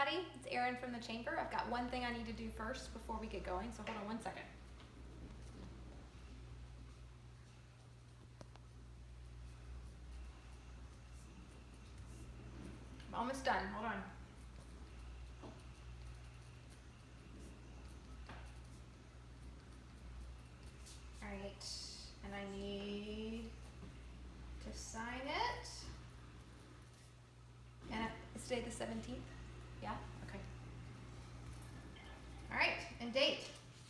everybody. It's Erin from the Chamber. I've got one thing I need to do first before we get going, so hold on one second. I'm almost done. Hold on. All right, and I need to sign it. And it's today the 17th? Yeah? Okay. All right, and date.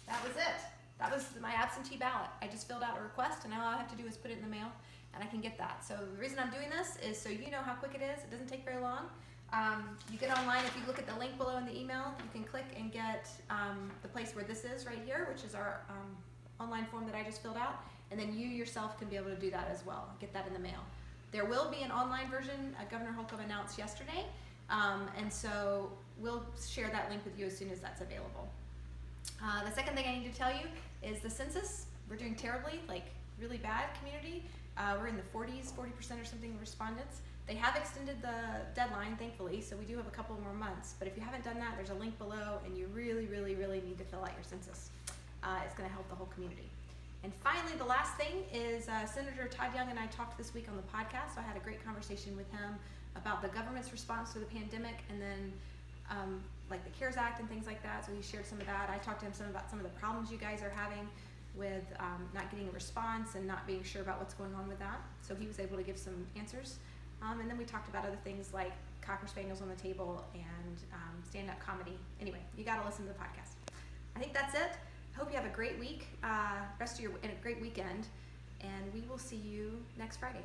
That was it. That was my absentee ballot. I just filled out a request, and now all I have to do is put it in the mail, and I can get that. So the reason I'm doing this is so you know how quick it is. It doesn't take very long. You get online. If you look at the link below in the email, you can click and get the place where this is right here, which is our online form that I just filled out, and then you yourself can be able to do that as well. Get that in the mail. There will be an online version. Governor Holcomb announced yesterday, and so we'll share that link with you as soon as that's available. The second thing I need to tell you is the census. We're doing terribly, like really bad community. We're in the 40s, 40% or something respondents. They have extended the deadline, thankfully, so we do have a couple more months. But if you haven't done that, there's a link below, and you really, really, really need to fill out your census. It's going to help the whole community. And finally, the last thing is Senator Todd Young and I talked this week on the podcast. So I had a great conversation with him about the government's response to the pandemic, and then like the CARES Act and things like that. So he shared some of that. I talked to him some about some of the problems you guys are having with not getting a response and not being sure about what's going on with that. So he was able to give some answers. And then we talked about other things like Cocker Spaniels on the table and stand-up comedy. Anyway, you got to listen to the podcast. I think that's it. Hope you have a great week, and a great weekend, and we will see you next Friday.